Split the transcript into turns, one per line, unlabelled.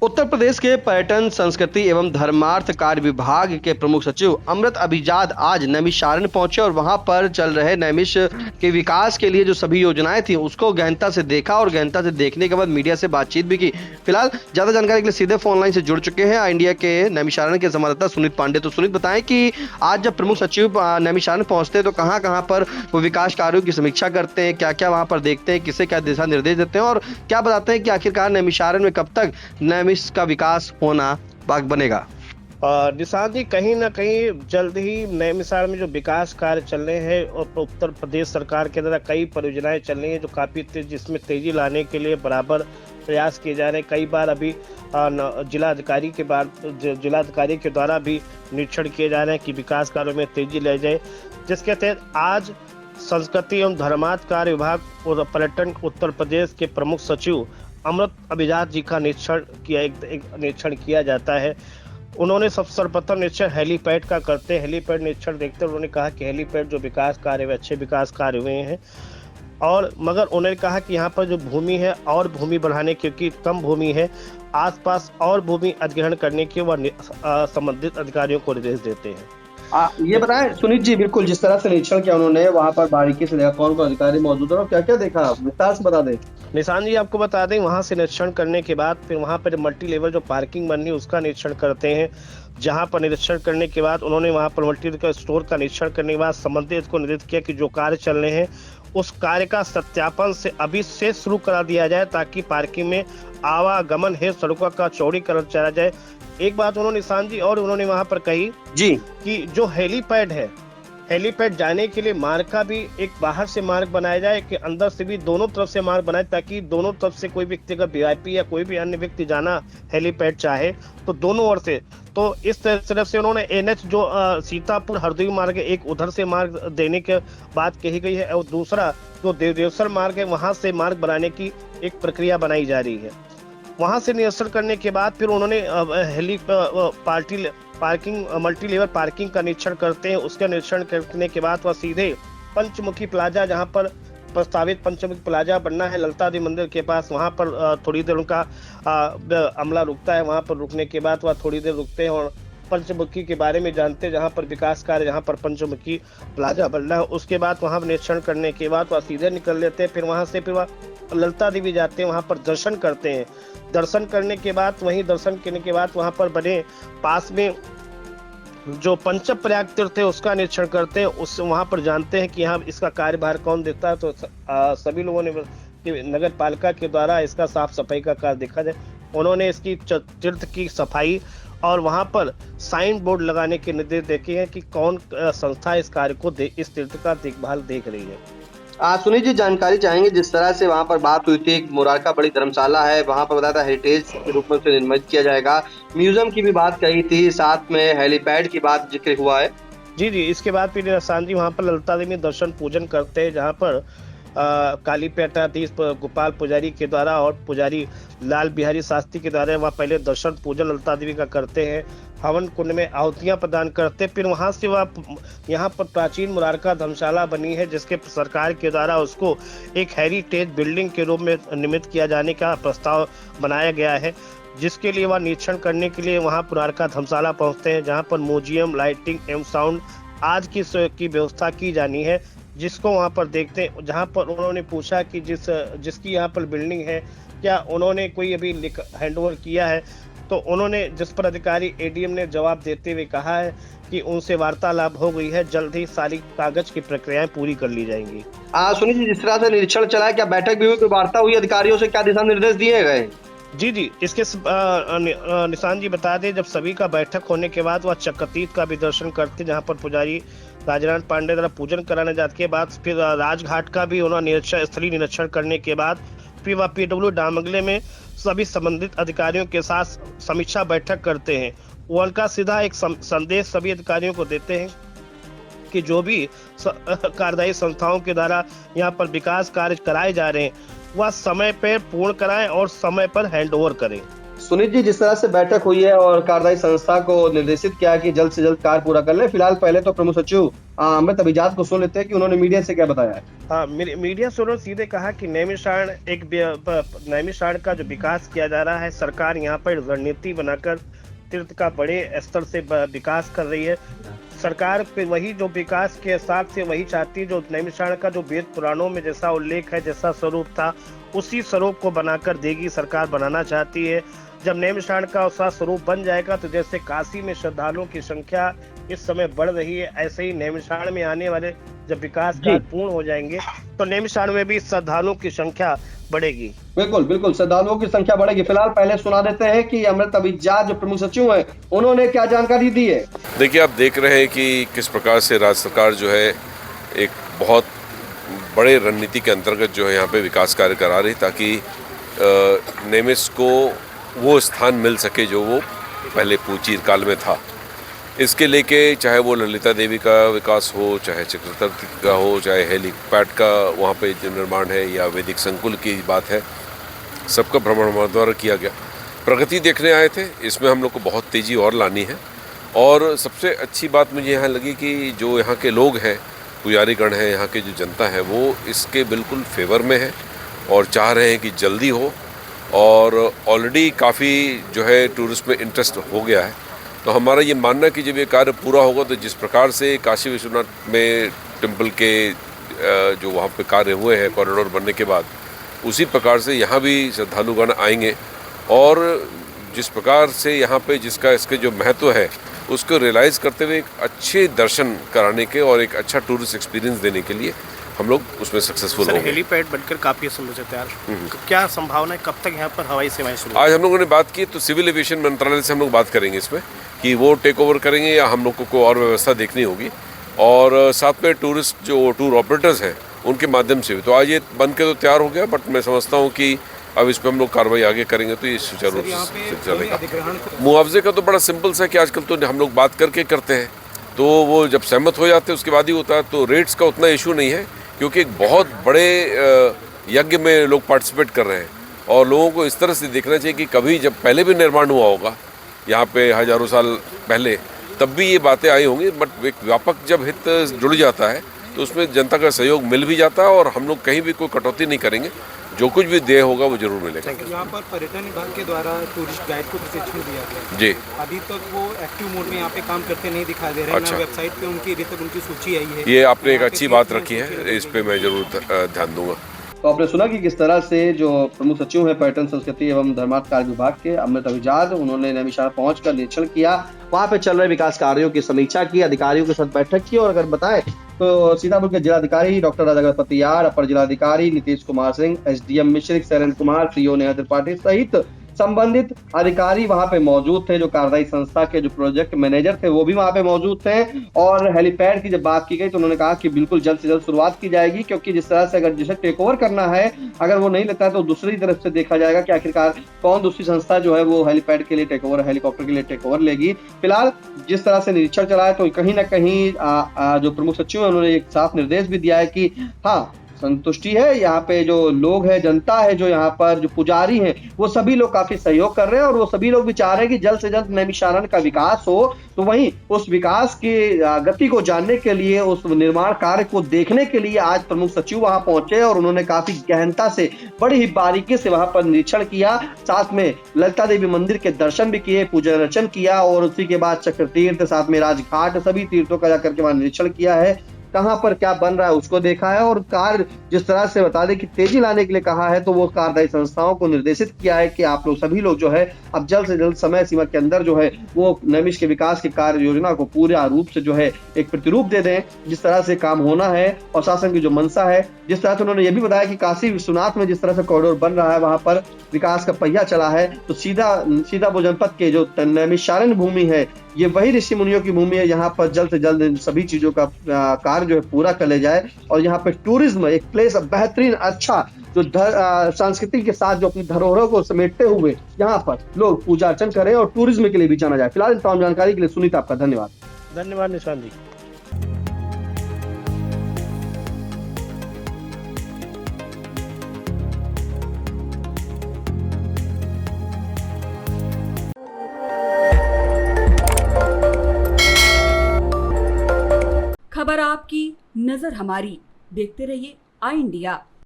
उत्तर प्रदेश के पर्यटन, संस्कृति एवं धर्मार्थ कार्य विभाग के प्रमुख सचिव अमृत अभिजात आज नैमिषारण्य पहुंचे और वहां पर चल रहे नैमिष के विकास के लिए जो सभी योजनाएं थी उसको गहनता से देखा और गहनता से देखने के बाद मीडिया से बातचीत भी की। फिलहाल ज्यादा जानकारी के लिए सीधे फोन लाइन से जुड़ चुके हैं इंडिया के नैमिषारण्य के संवाददाता सुनीत पांडे। तो सुनीत, बताएं कि आज जब प्रमुख सचिव नैमिषारण्य पहुंचते हैं तो कहां पर वो विकास कार्यों की समीक्षा करते हैं, क्या क्या वहां पर देखते हैं, किसे क्या दिशा निर्देश देते हैं और क्या बताते हैं कि आखिरकार नैमिषारण्य में कब तक का विकास होना बाग बनेगा?
निशांत जी, कहीं ना कहीं जल्द ही नैमिषारण्य में जो विकास कार्य चल रहे हैं और उत्तर प्रदेश सरकार के द्वारा कई परियोजनाएं चल रही हैं जो काफी जिसमें तेजी लाने के लिए बराबर प्रयास किए जा रहे हैं। कई बार अभी जिलाधिकारी के द्वारा भी निरीक्षण किए जा रहे हैं कि विकास कार्यों में तेजी लाई जाए, जिसके तहत आज संस्कृति एवं धर्मार्थ कार्य विभाग और पर्यटन उत्तर प्रदेश के प्रमुख सचिव अमृत अभिजात जी का निरीक्षण किया जाता है। उन्होंने सर्वप्रथम निरीक्षण हेलीपैड का करते हैं। हेलीपैड निरीक्षण देखते हुए उन्होंने कहा कि हेलीपैड जो विकास कार्य हुए, अच्छे विकास कार्य हुए हैं और मगर उन्होंने कहा कि यहाँ पर जो भूमि है और भूमि बढ़ाने, क्योंकि कम भूमि है, आसपास और भूमि अधिग्रहण करने के वह संबंधित अधिकारियों को निर्देश देते हैं।
ये बताएं सुनीत जी, बिल्कुल जिस तरह से निरीक्षण किया उन्होंने, वहां पर बारीकी से देखा कौन कौन अधिकारी मौजूद है और क्या क्या देखा, विस्तार से बता दें।
निशान जी, आपको बता दें, वहां से निरीक्षण करने के बाद फिर वहां पर मल्टी लेवल जो पार्किंग बननी है उसका निरीक्षण करते हैं। जहां पर निरीक्षण करने के बाद उन्होंने वहां पर मल्टी स्टोर का निरीक्षण करने के बाद संबंधित को निर्देशित किया कि जो कार्य चल रहे हैं उस कार्य का सत्यापन से अभी से शुरू करा दिया जाए ताकि पार्किंग में आवागमन है, सड़कों का चौड़ीकरण चला जाए। एक बात उन्होंने निशान जी और उन्होंने वहां पर कही
जी
कि जो हेलीपैड है, हेलीपैड जाने के लिए मार्ग का भी एक बाहर से मार्ग बनाया जाए कि अंदर से भी दोनों तरफ से मार्ग बनाए, ताकि दोनों तरफ से कोई व्यक्ति अगर वीआईपी या कोई भी अन्य व्यक्ति जाना हेलीपैड चाहे तो दोनों ओर से। तो इस तरफ से उन्होंने एनएच जो सीतापुर हरदोई मार्ग है, एक उधर से मार्ग देने के बात कही गई है और दूसरा जो देवसर मार्ग है वहां से मार्ग बनाने की एक प्रक्रिया बनाई जा रही है। वहां से निरीक्षण करने के बाद फिर उन्होंने मल्टी लेवल पार्किंग का निरीक्षण करते हैं। उसका निरीक्षण करने के बाद वह सीधे पंचमुखी प्लाजा, जहां पर प्रस्तावित पंचमुखी प्लाजा बनना है ललिता देवी मंदिर के पास, वहां पर थोड़ी देर उनका अमला रुकता है। वहां पर रुकने के बाद वह थोड़ी देर रुकते हैं और पंचमुखी के बारे में जानते हैं, जहां पर विकास कार्य, जहां पर पंचमुखी प्लाजा बनना है। उसके बाद वहां निरीक्षण करने के बाद वह सीधे निकल लेते हैं। फिर वहां से फिर वह ललिता देवी जाते हैं, वहां पर दर्शन करते हैं। दर्शन करने के बाद वहां पर बने पास में जो पंच प्रयाग तीर्थ है उसका निरीक्षण करते हैं। उस वहां पर जानते हैं कि यहाँ इसका कार्यभार कौन देखता है। तो सभी लोगों ने नगर पालिका के द्वारा इसका साफ सफाई का कार्य देखा जाए। उन्होंने इसकी तीर्थ की सफाई और वहां पर साइन बोर्ड लगाने के निर्देश देखे हैं कि कौन संस्था इस कार्य को इस तीर्थ का देखभाल देख रही है।
सुनील जी, जानकारी चाहेंगे, जिस तरह से वहां पर बात हुई थी, मुरारका बड़ी धर्मशाला है, वहां पर बताया था हेरिटेज के रूप में उसे निर्मित किया जाएगा, म्यूजियम की भी बात कही थी, साथ में हेलीपैड की बात जिक्र हुआ है।
जी, इसके बाद फिर निशान जी वहां पर ललिता देवी दर्शन पूजन करते हैं, जहां पर काली पीठाधीश गोपाल पुजारी के द्वारा और पुजारी लाल बिहारी शास्त्री के द्वारा वह पहले दर्शन पूजन ललिता देवी का करते हैं। हवन कुंड में आहुतियां प्रदान करते, फिर वहां से वह यहाँ पर प्राचीन मुरारका धर्मशाला बनी है, जिसके सरकार के द्वारा उसको एक हेरिटेज बिल्डिंग के रूप में निर्मित किया जाने का प्रस्ताव बनाया गया है, जिसके लिए वह निरीक्षण करने के लिए वहां मुरारका धर्मशाला पहुंचते हैं, जहां पर म्यूजियम, लाइटिंग एवं साउंड आज की व्यवस्था की जानी है, जिसको वहां पर देखते हैं। जहां पर उन्होंने पूछा कि जिसकी यहाँ पर बिल्डिंग है क्या उन्होंने कोई अभी हैंडओवर किया है, तो उन्होंने जिस पर अधिकारी एडीएम ने जवाब देते हुए कहा है कि उनसे वार्तालाप हो गई है, जल्द ही सारी कागज की प्रक्रियाएं पूरी कर ली जाएंगी।
सुनील जी, जिस तरह से निरीक्षण चला है, क्या बैठक भी हुई, कोई वार्ता हुई, अधिकारियों से क्या दिशा निर्देश दिए गए?
जी, इसके निशान जी बता दें, जब सभी का बैठक होने के बाद वह चक्रतीर्थ का भी दर्शन करते, जहां पर पुजारी राजनारायण पांडे द्वारा पूजन कराने जाने के बाद फिर राजघाट का भी उन्होंने स्थलीय निरीक्षण करने के बाद फिर वह पीडब्ल्यू डामंगले में सभी संबंधित अधिकारियों के साथ समीक्षा बैठक करते हैं। वो उनका सीधा एक संदेश सभी अधिकारियों को देते हैं कि जो भी कार्यदायी संस्थाओं के द्वारा यहाँ पर विकास कार्य कराए जा रहे हैं वह समय पर पूर्ण कराएं और समय पर हैंड ओवर करें।
सुनील जी, जिस तरह से बैठक हुई है और कार्यदायी संस्था को निर्देशित किया कि जल्द से जल्द कार्य पूरा कर ले, फिलहाल पहले तो प्रमुख सचिव अमृत अभिजात को सुन लेते हैं कि उन्होंने मीडिया से क्या बताया है।
हाँ, मीडिया से उन्होंने सीधे कहा कि नैमिषारण्य का जो विकास किया जा रहा है, सरकार यहाँ पर रणनीति बनाकर तीर्थ का बड़े स्तर से विकास कर रही है। सरकार पे वही जो विकास के हिसाब से वही चाहती है, जो नैमिषारण्य का जो वेद पुराणों में जैसा उल्लेख है, जैसा स्वरूप था, उसी स्वरूप को बनाकर देगी, सरकार बनाना चाहती है। जब नैमिषारण्य का उसका स्वरूप बन जाएगा तो जैसे काशी में श्रद्धालुओं की संख्या इस समय बढ़ रही है, ऐसे ही नैमिषारण्य में आने वाले जब विकास कार्य पूर्ण हो जाएंगे तो नैमिषारण्य में भी श्रद्धालुओं की संख्या बढ़ेगी।
बिल्कुल बिल्कुल, श्रद्धालुओं की संख्या बढ़ेगी। फिलहाल पहले सुना देते हैं कि अमृत अभिजात जो प्रमुख सचिव हैं, उन्होंने क्या जानकारी दी है।
देखिए, आप देख रहे हैं कि किस प्रकार से राज्य सरकार जो है एक बहुत बड़े रणनीति के अंतर्गत जो है यहाँ पे विकास कार्य करा रही, ताकि नेमिष को वो स्थान मिल सके जो वो पहले चिरकाल में था। इसके लेके चाहे वो ललिता देवी का विकास हो, चाहे चक्रतीर्थ का हो, चाहे हेलीपैड का वहाँ पे जो निर्माण है, या वैदिक संकुल की बात है, सबका भ्रमण हमारे द्वारा किया गया। प्रगति देखने आए थे, इसमें हम लोग को बहुत तेज़ी और लानी है। और सबसे अच्छी बात मुझे यहाँ लगी कि जो यहाँ के लोग हैं, पुजारीगण हैं, यहाँ की जो जनता है, वो इसके बिल्कुल फेवर में है और चाह रहे हैं कि जल्दी हो। और ऑलरेडी काफ़ी जो है टूरिस्ट में इंटरेस्ट हो गया है। तो हमारा ये मानना है कि जब ये कार्य पूरा होगा तो जिस प्रकार से काशी विश्वनाथ में टेम्पल के जो वहाँ पे कार्य हुए हैं कॉरिडोर बनने के बाद, उसी प्रकार से यहाँ भी श्रद्धालुगण आएंगे और जिस प्रकार से यहाँ पे जिसका इसके जो महत्व है उसको रियलाइज़ करते हुए एक अच्छे दर्शन कराने के और एक अच्छा टूरिस्ट एक्सपीरियंस देने के लिए हम लोग उसमें सक्सेसफुल होंगे।
हेलीपैड बनकर काफी समय से तैयार, क्या संभावना है, कब तक यहाँ पर हवाई सेवाएं शुरू?
आज हम लोगों ने बात की तो सिविल एविएशन मंत्रालय से हम लोग बात करेंगे इसमें कि वो टेक ओवर करेंगे या हम लोग को और व्यवस्था देखनी होगी, और साथ में टूरिस्ट जो टूर ऑपरेटर्स हैं उनके माध्यम से भी। तो आज ये बन के तो तैयार हो गया, बट मैं समझता हूँ कि अब इस पर हम लोग कार्रवाई आगे करेंगे तो ये सुचारू रूप से चलेगा। मुआवजे का तो बड़ा सिंपल सा कि आजकल तो हम लोग बात करके करते हैं, तो वो जब सहमत हो जाते हैं उसके बाद ही होता है। तो रेट्स का उतना इशू नहीं है, क्योंकि एक बहुत बड़े यज्ञ में लोग पार्टिसिपेट कर रहे हैं और लोगों को इस तरह से देखना चाहिए कि कभी जब पहले भी निर्माण हुआ होगा यहाँ पे हजारों साल पहले, तब भी ये बातें आई होंगी, बट एक व्यापक जब हित जुड़ जाता है तो उसमें जनता का सहयोग मिल भी जाता है और हम लोग कहीं भी कोई कटौती नहीं करेंगे, जो कुछ भी देय होगा वो जरूर मिलेगा।
यहाँ पर पर्यटन विभाग के द्वारा टूरिस्ट गाइड को प्रशिक्षण दिया गया
जी,
अभी तक वो एक्टिव मोड में यहाँ पे काम करते नहीं दिखाई दे रहे हैं।
अच्छा।
वेबसाइट पे उनकी अभी तक उनकी सूची आई है।
ये आपने एक अच्छी बात रखी है, इस पे मैं जरूर ध्यान दूंगा।
तो आपने सुना कि किस तरह से जो प्रमुख सचिव हैं पर्यटन संस्कृति एवं धर्मार्थ कार्य विभाग के अमृत अभिजात, उन्होंने नैमिषारण्य पहुंचकर निरीक्षण किया, वहां पे चल रहे विकास कार्यों की समीक्षा की, अधिकारियों के साथ बैठक की। और अगर बताएं तो सीतापुर के जिलाधिकारी डॉक्टर राजा गणपति यार, अपर जिलाधिकारी नीतीश कुमार सिंह, एसडीएम मिश्रिक शैलेंद्र कुमार, सीओ नेहा त्रिपाठी सहित संबंधित अधिकारी वहां पे मौजूद थे। जो कार्यदायी संस्था के जो प्रोजेक्ट मैनेजर थे वो भी वहां पे मौजूद थे। और हेलीपैड की जब बात की गई तो उन्होंने कहा कि बिल्कुल जल्द से जल्द शुरुआत की जाएगी, क्योंकि जिस तरह से अगर जिसे टेक ओवर करना है, अगर वो नहीं लेता है तो दूसरी तरफ से देखा जाएगा कि आखिरकार कौन दूसरी संस्था जो है वो हेलीपैड के लिए टेक ओवर, हेलीकॉप्टर के लिए टेक ओवर लेगी। फिलहाल जिस तरह से निरीक्षण चला है तो कहीं ना कहीं जो प्रमुख सचिव है उन्होंने एक साफ निर्देश भी दिया है कि हाँ, संतुष्टि है, यहाँ पे जो लोग हैं, जनता है, जो यहाँ पर जो पुजारी हैं, वो सभी लोग काफी सहयोग कर रहे हैं और वो सभी लोग भी चाह रहे हैं कि जल्द से जल्द नैमिषारण्य का विकास हो। तो वहीं उस विकास की गति को जानने के लिए, उस निर्माण कार्य को देखने के लिए आज प्रमुख सचिव वहां पहुंचे और उन्होंने काफी गहनता से, बड़ी ही बारीकी से वहां पर निरीक्षण किया। साथ में ललिता देवी मंदिर के दर्शन भी किए, पूजा अर्चन किया और उसी के बाद चक्रतीर्थ, साथ में राजघाट, सभी तीर्थों का जाकर के वहां निरीक्षण किया है। कहां पर क्या बन रहा है उसको देखा है और कार्य जिस तरह से बता दें कि तेजी लाने के लिए कहा है, तो वो कार्यदायी संस्थाओं को निर्देशित किया है कि आप लोग सभी लोग जो है अब जल्द से जल्द समय सीमा के अंदर जो है वो नैमिष के विकास की कार्य योजना को पूरा रूप से जो है एक प्रतिरूप दे दें, जिस तरह से काम होना है और शासन की जो मंशा है। जिस तरह से उन्होंने ये भी बताया कि काशी विश्वनाथ में जिस तरह से कॉरिडोर बन रहा है, वहां पर विकास का पहिया चला है, तो सीतापुर जनपद के जो नैमिषारण्य भूमि है, ये वही ऋषि मुनियों की भूमि है। यहाँ पर जल्द से जल्द सभी चीजों का कार्य जो है पूरा कर ले जाए और यहाँ पे टूरिज्म एक प्लेस बेहतरीन, अच्छा जो संस्कृति के साथ जो अपनी धरोहरों को समेटते हुए यहाँ पर लोग पूजा अर्चन करें और टूरिज्म के लिए भी जाना जाए। फिलहाल तमाम जानकारी के लिए सुनीता आपका धन्यवाद।
धन्यवाद निशांत जी।
नजर हमारी। देखते रहिए आई इंडिया।